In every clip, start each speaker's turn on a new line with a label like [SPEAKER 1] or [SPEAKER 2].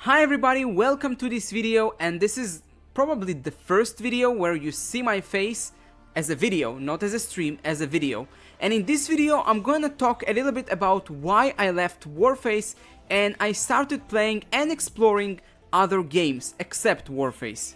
[SPEAKER 1] Hi everybody, welcome to this video, and this is probably the first video where you see my face as a video, not as a stream, as a video. And in this video I'm gonna talk a little bit about why I left Warface and I started playing and exploring other games except Warface.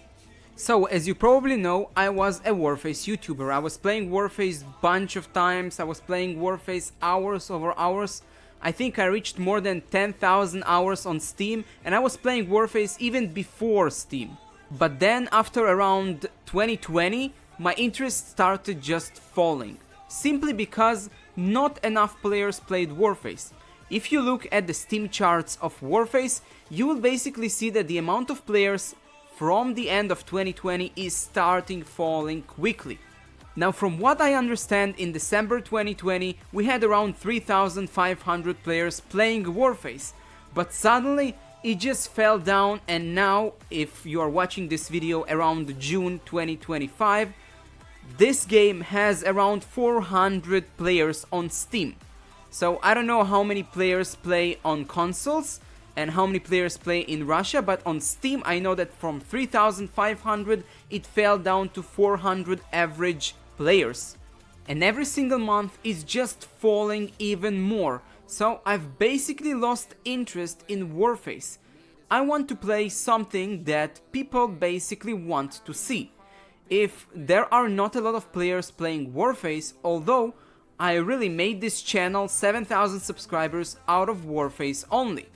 [SPEAKER 1] So as you probably know, I was a Warface YouTuber. I was playing Warface bunch of times, I was playing Warface hours over hours. I think I reached more than 10,000 hours on Steam, and I was playing Warface even before Steam. But then after around 2020, my interest started just falling, simply because not enough players played Warface. If you look at the Steam charts of Warface, you will basically see that the amount of players from the end of 2020 is starting falling quickly. Now, from what I understand, in December 2020 we had around 3,500 players playing Warface, but suddenly it just fell down, and now if you are watching this video around June 2025, this game has around 400 players on Steam. So I don't know how many players play on consoles and how many players play in Russia, but on Steam I know that from 3,500 it fell down to 400 average players, and every single month is just falling even more. So I've basically lost interest in Warface. I want to play something that people basically want to see. If there are not a lot of players playing Warface, although I really made this channel 7,000 subscribers out of Warface only,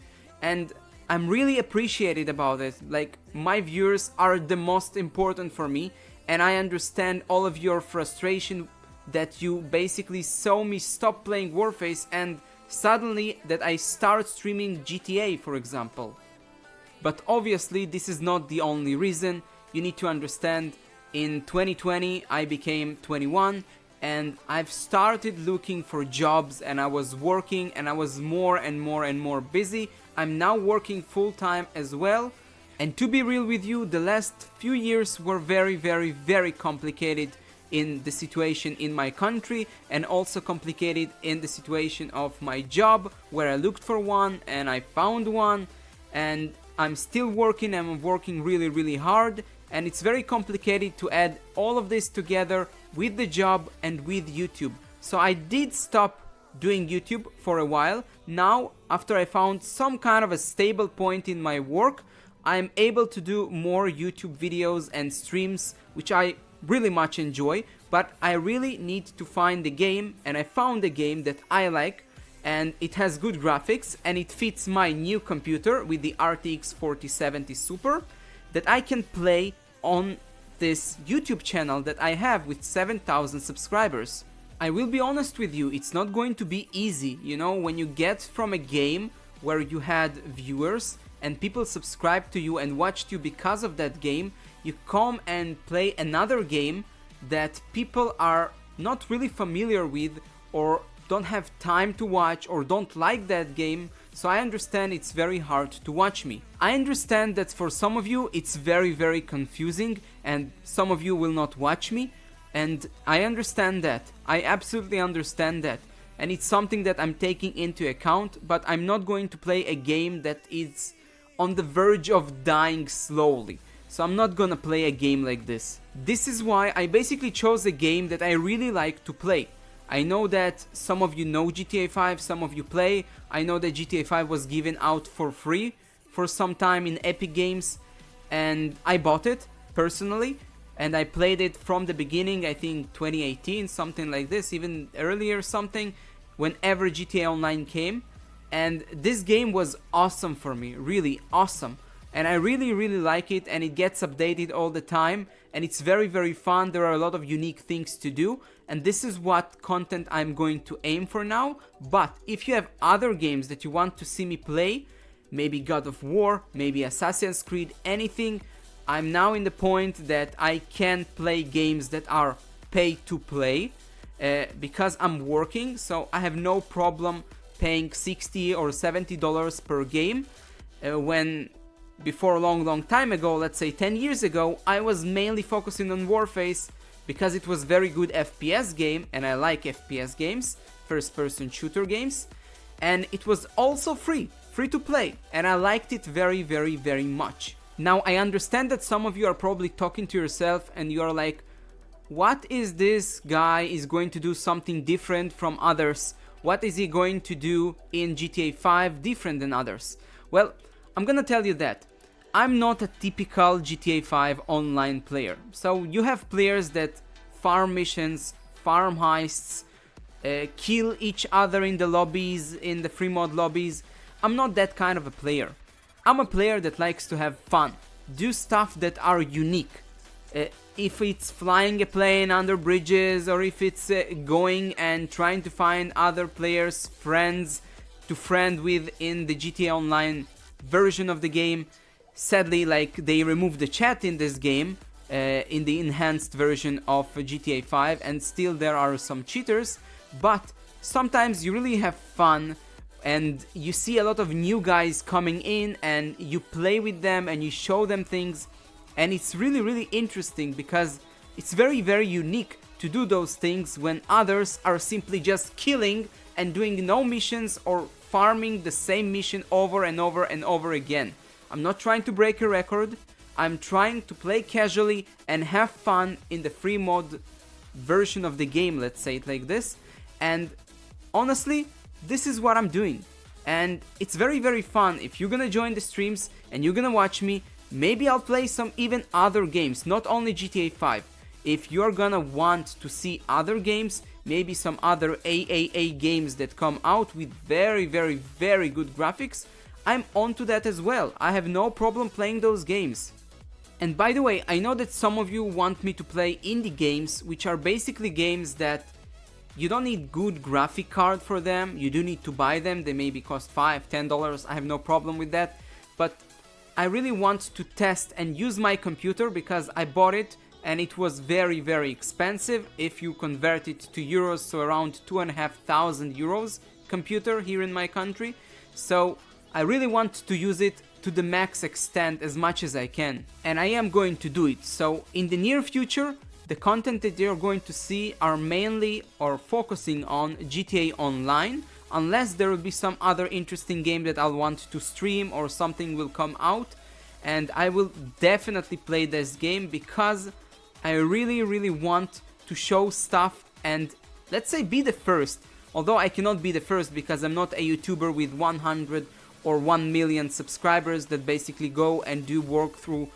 [SPEAKER 1] and I'm really appreciated about it. Like, my viewers are the most important for me, and I understand all of your frustration that you basically saw me stop playing Warface and suddenly that I start streaming GTA, for example. But obviously this is not the only reason. You need to understand, in 2020 I became 21 and I've started looking for jobs, and I was working and I was more and more busy. I'm now working full-time as well. And to be real with you, the last few years were very complicated in the situation in my country, and also complicated in the situation of my job, where I looked for one and I found one, and I'm still working, and I'm working really hard, and it's very complicated to add all of this together with the job and with YouTube. So I did stop doing YouTube for a while. Now, after I found some kind of a stable point in my work, I'm able to do more YouTube videos and streams, which I really much enjoy, but I really need to find a game, and I found a game that I like, and it has good graphics, and it fits my new computer with the RTX 4070 Super, that I can play on this YouTube channel that I have with 7,000 subscribers. I will be honest with you, it's not going to be easy, you know, when you get from a game where you had viewers and people subscribe to you and watched you because of that game, you come and play another game that people are not really familiar with, or don't have time to watch, or don't like that game. So I understand it's very hard to watch me. I understand that for some of you it's very confusing, and some of you will not watch me, and I understand that. I absolutely understand that. And it's something that I'm taking into account, but I'm not going to play a game that is on the verge of dying slowly. So I'm not gonna play a game like this. This is why I basically chose a game that I really like to play. I know that some of you know GTA 5, some of you play. I know that GTA 5 was given out for free for some time in Epic Games, and I bought it personally, and I played it from the beginning, I think 2018, something like this, even earlier something, whenever GTA Online came. And this game was awesome for me, really awesome. And I really like it, and it gets updated all the time, and it's very fun. There are a lot of unique things to do, and this is what content I'm going to aim for now. But if you have other games that you want to see me play, maybe God of War, maybe Assassin's Creed, anything, I'm now in the point that I can't play games that are pay to play because I'm working, so I have no problem paying $60 or $70 per game, when before a long time ago, let's say 10 years ago, I was mainly focusing on Warface because it was very good FPS game, and I like FPS games, first person shooter games, and it was also free free to play, and I liked it very, very, very much. Now, I understand that some of you are probably talking to yourself and you are like, what is this guy is going to do something different from others? What is he going to do in GTA 5 different than others? Well, I'm gonna tell you that I'm not a typical GTA 5 online player. So you have players that farm missions, farm heists, kill each other in the lobbies, in the free mod lobbies. I'm not that kind of a player. I'm a player that likes to have fun, do stuff that are unique. If it's flying a plane under bridges, or if it's going and trying to find other players, friends to friend with in the GTA Online version of the game. Sadly, like, they removed the chat in this game, in the enhanced version of GTA 5, and still there are some cheaters, but sometimes you really have fun and you see a lot of new guys coming in and you play with them and you show them things. And it's really, really interesting because it's very, very unique to do those things when others are simply just killing and doing no missions or farming the same mission over and over and over again. I'm not trying to break a record. I'm trying to play casually and have fun in the free mod version of the game, let's say it like this. And honestly, this is what I'm doing. And it's very, very fun. If you're gonna join the streams and you're gonna watch me, maybe I'll play some even other games, not only GTA 5. If you're gonna want to see other games, maybe some other AAA games that come out with very, very, very good graphics, I'm onto that as well. I have no problem playing those games. And by the way, I know that some of you want me to play indie games, which are basically games that you don't need good graphic card for them. You do need to buy them. They maybe cost $5, $10. I have no problem with that. But I really want to test and use my computer because I bought it and it was very, very expensive. If you convert it to euros, so around 2,500 euros computer here in my country. So I really want to use it to the max extent as much as I can. And I am going to do it. So in the near future, the content that you're going to see are mainly or focusing on GTA Online, unless there will be some other interesting game that I'll want to stream or something will come out, and I will definitely play this game because I really, really want to show stuff and, let's say, be the first. Although I cannot be the first because I'm not a YouTuber with 100 or 1 million subscribers that basically go and do work through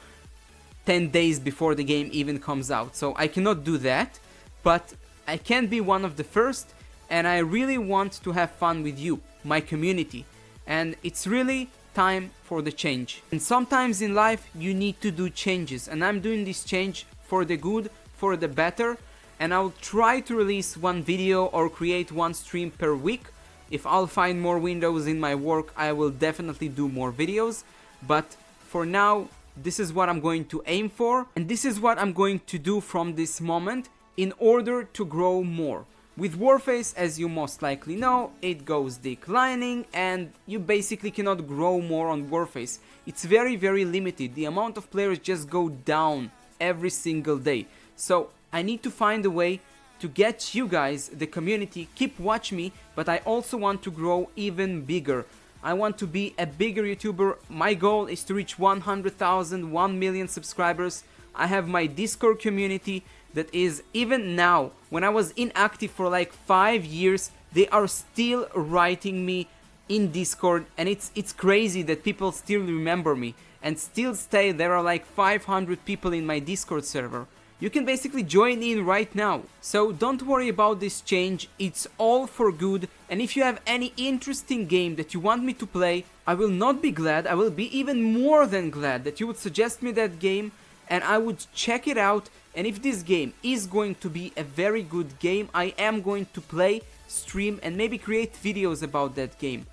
[SPEAKER 1] 10 days before the game even comes out. So I cannot do that, but I can be one of the first, and I really want to have fun with you, my community. And it's really time for the change. And sometimes in life you need to do changes, and I'm doing this change for the good, for the better, and I'll try to release one video or create one stream per week. If I'll find more windows in my work, I will definitely do more videos, but for now, this is what I'm going to aim for, and this is what I'm going to do from this moment in order to grow more. With Warface, as you most likely know, it goes declining and you basically cannot grow more on Warface. It's very, very limited. The amount of players just go down every single day. So I need to find a way to get you guys, the community, keep watch me, but I also want to grow even bigger. I want to be a bigger YouTuber. My goal is to reach 100,000, 1 million subscribers. I have my Discord community that is, even now, when I was inactive for like 5 years, they are still writing me in Discord, and it's crazy that people still remember me and still stay. There are like 500 people in my Discord server. You can basically join in right now. So don't worry about this change, it's all for good. And if you have any interesting game that you want me to play, I will not be glad, I will be even more than glad that you would suggest me that game and I would check it out. And if this game is going to be a very good game, I am going to play, stream and maybe create videos about that game.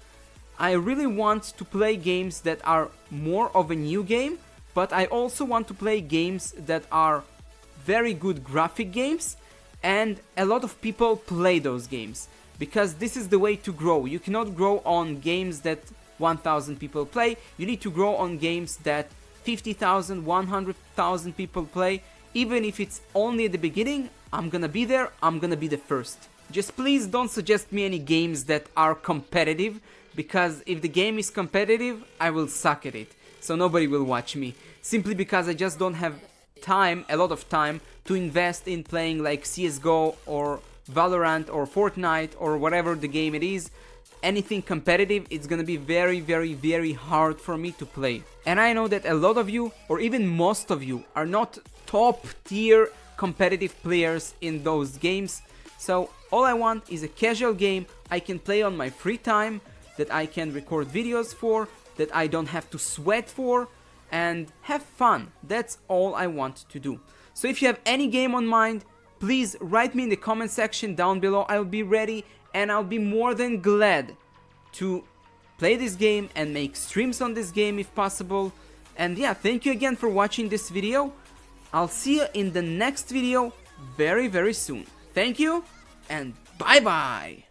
[SPEAKER 1] I really want to play games that are more of a new game, but I also want to play games that are very good graphic games and a lot of people play those games, because this is the way to grow. You cannot grow on games that 1,000 people play. You need to grow on games that 50,000, 100,000 people play. Even if it's only at the beginning, I'm gonna be there, I'm gonna be the first. Just please don't suggest me any games that are competitive. because if the game is competitive, I will suck at it. So nobody will watch me, simply because I just don't have time, a lot of time, to invest in playing like CSGO or Valorant or Fortnite or whatever the game it is. Anything competitive, it's gonna be very, very, very hard for me to play. And I know that a lot of you, or even most of you, are not top tier competitive players in those games. So all I want is a casual game I can play on my free time, that I can record videos for, that I don't have to sweat for, and have fun. That's all I want to do. So if you have any game on mind, please write me in the comment section down below. I'll be ready and I'll be more than glad to play this game and make streams on this game if possible. And yeah, thank you again for watching this video. I'll see you in the next video very, very soon. Thank you and bye bye.